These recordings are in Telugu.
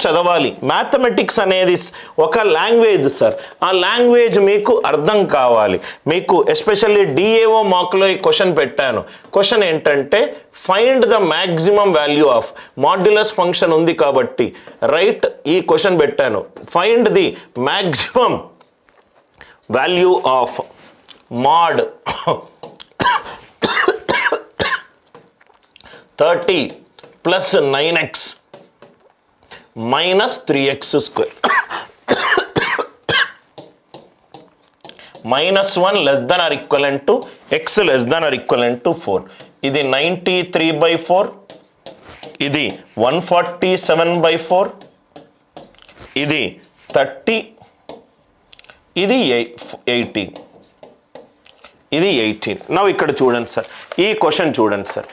చదవాలి. మ్యాథమెటిక్స్ అనేది ఒక లాంగ్వేజ్ సార్. ఆ లాంగ్వేజ్ మీకు అర్థం కావాలి. మీకు ఎస్పెషల్లీ డిఏఓ మార్కులో ఈ క్వశ్చన్ పెట్టాను. క్వశ్చన్ ఏంటంటే find the maximum value of modulus function ఉంది కాబట్టి రైట్ ఈ క్వశ్చన్ పెట్టాను. Find the maximum value of mod 30 plus 9x minus 3x square minus 1 less than or equivalent to x less than or equivalent to 4. ఇది 93/4, ఇది 147/4, ఇది 30, ఇది 18, ఇది 18. నౌ ఇక్కడ చూడండి సార్, ఈ క్వశ్చన్ చూడండి సార్.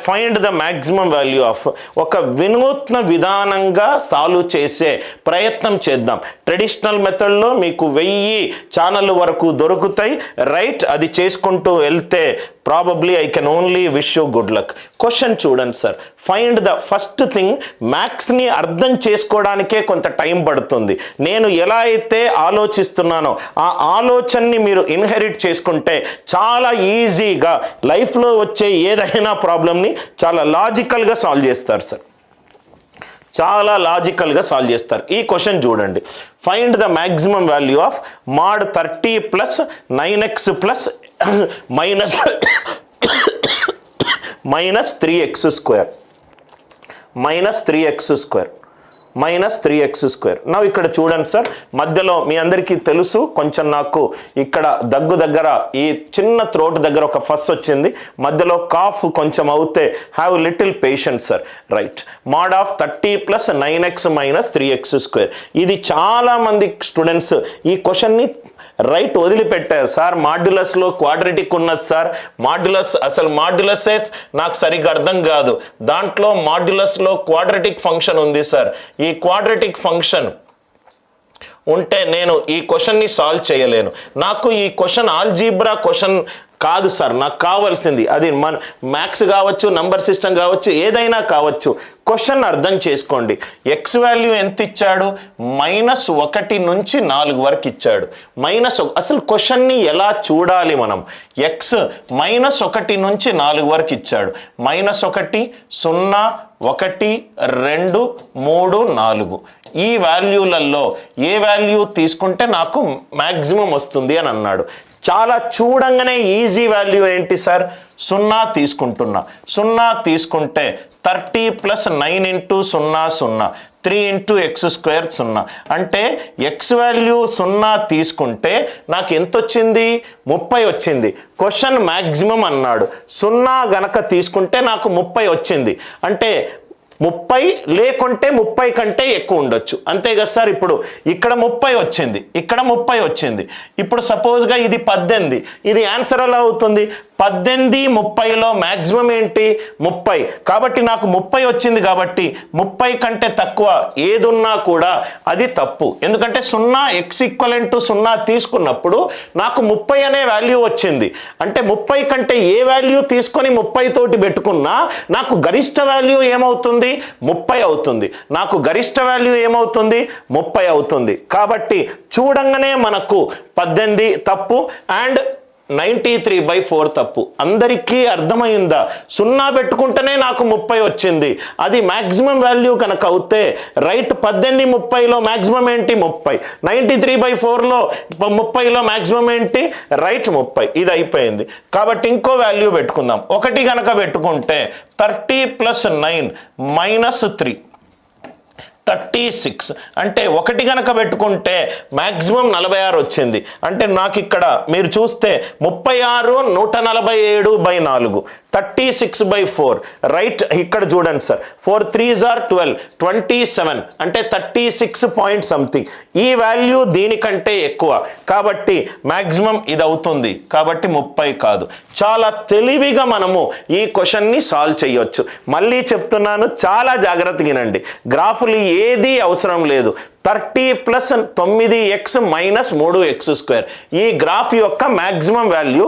Find the maximum value of ఒక వినూత్న విధానంగా సాల్వ్ చేసే ప్రయత్నం చేద్దాం. ట్రెడిషనల్ మెథడ్లో మీకు 1000 ఛానల్ వరకు దొరుకుతాయి రైట్. అది చేసుకుంటూ వెళ్తే probably I can only wish you good luck. Question చూడండి సార్. ఫైండ్ ద ఫస్ట్ థింగ్, మ్యాథ్స్ని అర్థం చేసుకోవడానికే కొంత టైం పడుతుంది. నేను ఎలా అయితే ఆలోచిస్తున్నానో ఆ ఆలోచనని మీరు ఇన్హెరిట్ చేసుకుంటే చాలా ఈజీగా లైఫ్లో వచ్చే ఏదైనా ప్రాబ్లమ్ని చాలా లాజికల్గా సాల్వ్ చేస్తారు సార్. చాలా లాజికల్గా సాల్వ్ చేస్తారు. ఈ క్వశ్చన్ చూడండి. Find the maximum value of mod 30 plus 9x plus minus 3x square minus 3x square minus 3x square. నా ఇక్కడ చూడండి సార్, మధ్యలో మీ అందరికీ తెలుసు కొంచెం నాకు ఇక్కడ దగ్గర ఈ చిన్న థ్రోట్ దగ్గర ఒక ఫస్ వచ్చింది, మధ్యలో కాఫ్ కొంచెం అవుతే have little patience sir right. mod of 30 plus 9x minus 3x square. ఇది చాలా మంది స్టూడెంట్స్ ఈ క్వశ్చన్ని రైట్ వదిలిపెట్టారు. సార్ మాడ్యులస్లో క్వాడ్రటిక్ ఉన్నది సార్, మాడ్యులస్ అసలు మాడ్యులసే నాకు సరిగ్గా అర్థం కాదు, దాంట్లో మాడ్యులస్లో క్వాడ్రటిక్ ఫంక్షన్ ఉంది సార్. ఈ క్వాడ్రటిక్ ఫంక్షన్ ఉంటే నేను ఈ క్వశ్చన్ని సాల్వ్ చేయలేను. నాకు ఈ క్వశ్చన్ ఆల్జీబ్రా క్వశ్చన్ కాదు సార్, నాకు కావాల్సింది అది మన మ్యాథ్స్ కావచ్చు, నంబర్ సిస్టమ్ కావచ్చు, ఏదైనా కావచ్చు. క్వశ్చన్ అర్థం చేసుకోండి. ఎక్స్ వాల్యూ ఎంత ఇచ్చాడు? -1 నుంచి 4 వరకు ఇచ్చాడు. అసలు క్వశ్చన్ని ఎలా చూడాలి మనం? ఎక్స్ -1 నుంచి 4 వరకు ఇచ్చాడు. -1 0 1 2 3 4 ఈ వాల్యూలలో ఏ వాల్యూ తీసుకుంటే నాకు మ్యాక్సిమం వస్తుంది అని అన్నాడు. చాలా చూడంగానే ఈజీ వాల్యూ ఏంటి సార్? 0 తీసుకుంటున్నా. 0 తీసుకుంటే 30 plus 9 into 0 0 3 into x square 0 అంటే ఎక్స్ వాల్యూ 0 తీసుకుంటే నాకు ఎంత వచ్చింది? 30 వచ్చింది. క్వశ్చన్ మ్యాక్సిమం అన్నాడు. 0 గనక తీసుకుంటే నాకు 30 వచ్చింది. అంటే 30 లేకుంటే 30 కంటే ఎక్కువ ఉండొచ్చు, అంతే కదా సార్. ఇప్పుడు ఇక్కడ 30 వచ్చింది, ఇక్కడ 30 వచ్చింది. ఇప్పుడు సపోజ్గా ఇది 18, ఇది ఆన్సర్ ఎలా అవుతుంది? 18 30లో మ్యాక్సిమం ఏంటి? 30. కాబట్టి నాకు 30 వచ్చింది కాబట్టి 30 కంటే తక్కువ ఏదున్నా కూడా అది తప్పు. ఎందుకంటే 0 x ఈక్వలెంట్ టు 0 తీసుకున్నప్పుడు నాకు 30 అనే వాల్యూ వచ్చింది. అంటే 30 కంటే ఏ వాల్యూ తీసుకొని 30 తోటి పెట్టుకున్నా నాకు గరిష్ట వాల్యూ ఏమవుతుంది? 30 అవుతుంది. నాకు గరిష్ట వాల్యూ ఏమవుతుంది? 30 అవుతుంది. కాబట్టి చూడంగానే మనకు 18 తప్పు అండ్ 93/4 తప్పు. అందరికీ అర్థమైందా? 0 పెట్టుకుంటేనే నాకు 30 వచ్చింది, అది మ్యాక్సిమం వాల్యూ కనుక అవుతే రైట్. 18 30లో మ్యాక్సిమం ఏంటి? 30. 93/4లో 30లో మ్యాక్సిమం ఏంటి? రైట్ 30. ఇది అయిపోయింది. కాబట్టి ఇంకో వాల్యూ పెట్టుకుందాం. 1 కనుక పెట్టుకుంటే 30 plus 9 minus 3 36. అంటే 1 కనుక పెట్టుకుంటే మ్యాక్సిమం 46 వచ్చింది. అంటే నాకు ఇక్కడ మీరు చూస్తే 36 147/4 36/4 రైట్. ఇక్కడ చూడండి సార్, 4 3s are 12 27 అంటే 36 పాయింట్ సంథింగ్. ఈ వాల్యూ దీనికంటే ఎక్కువ కాబట్టి మ్యాక్సిమం ఇది అవుతుంది. కాబట్టి 30 కాదు. చాలా తెలివిగా మనము ఈ క్వశ్చన్ని సాల్వ్ చేయొచ్చు. మళ్ళీ చెప్తున్నాను, చాలా జాగ్రత్తగా వినండి. గ్రాఫులు ఏది అవసరం లేదు, 30 ప్లస్ 9x మైనస్ 3x². ఈ గ్రాఫ్ యొక్క మ్యాక్సిమం వాల్యూ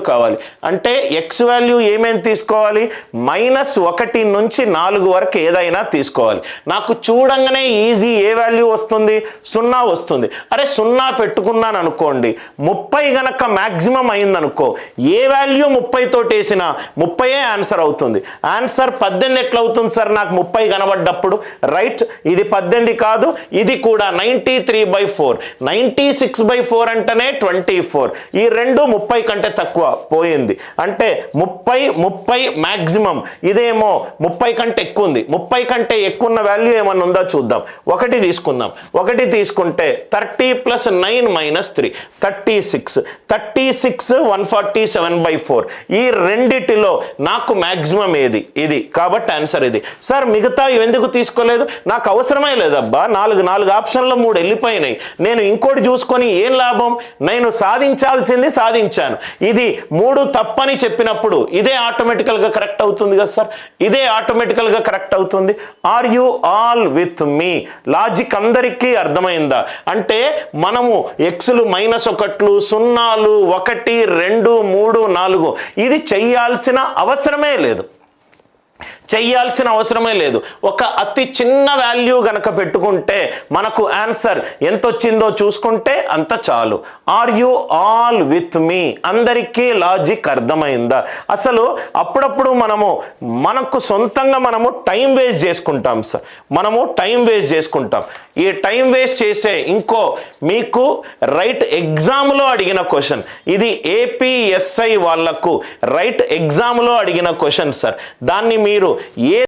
కావాలి. అంటే x వాల్యూ ఏమేమి తీసుకోవాలి? -1 నుంచి 4 వరకు ఏదైనా తీసుకోవాలి. నాకు చూడంగానే ఈజీ ఏ వాల్యూ వస్తుంది? 0 వస్తుంది. అరే 0 పెట్టుకున్నాను అనుకోండి, 30 గనక మ్యాక్సిమం అయిందనుకో, ఏ వాల్యూ 30 తోటి వేసినా 30 ఆన్సర్ అవుతుంది. ఆన్సర్ 18 ఎట్లా అవుతుంది సార్ నాకు 30 కనబడ్డప్పుడు? రైట్, ఇది 18 కాదు, ఇది కూడా 93/4. 96/4 అంటేనే 24. ఈ రెండు 30 కంటే తక్కువ పోయింది. అంటే 30 మ్యాక్సిమం, ఇదేమో 30 కంటే ఎక్కువ ఉంది. 30 కంటే ఎక్కువ ఉన్న వాల్యూ ఏమన్నా ఉందో చూద్దాం. 1 తీసుకుందాం. 1 తీసుకుంటే 30 + 9 - 3 36. 36 147/4. ఈ రెండిటిలో నాకు మ్యాక్సిమం ఏది? ఇది. కాబట్టి ఆన్సర్ ఇది. సార్ మిగతా ఎందుకు తీసుకోలేదు? నాకు అవసరమే లేదబ్బా. 4 ఆప్షన్లో 3 వెళ్ళిపోయినాయి. నేను ఇంకోటి చూసుకొని ఏం లాభం? నేను సాధించాల్సింది సాధించాను. ఇది 3 తప్పని చెప్పినప్పుడు ఇదే ఆటోమేటికల్గా కరెక్ట్ అవుతుంది కదా సార్? ఇదే ఆటోమేటికల్గా కరెక్ట్ అవుతుంది. Are you all with me? Logic అందరికీ అర్థమైందా? అంటే మనము ఎక్స్లు -1లు 0లు 1 2 3 4 ఇది చెయ్యాల్సిన అవసరమే లేదు. ఒక అతి చిన్న వాల్యూ గనక పెట్టుకుంటే మనకు ఆన్సర్ ఎంత వచ్చిందో చూసుకుంటే అంత చాలు. ఆర్ యు ఆల్ విత్ మీ? అందరికీ లాజిక్ అర్థమైందా? అసలు అప్పుడప్పుడు మనకు సొంతంగా టైం వేస్ట్ చేసుకుంటాం సార్. ఈ టైం వేస్ట్ చేసే మీకు రైట్ ఎగ్జామ్లో అడిగిన క్వశ్చన్ ఇది. ఏపీఎస్ఐ వాళ్లకు రైట్ ఎగ్జామ్లో అడిగిన క్వశ్చన్ సార్. దాన్ని మీరు ఏ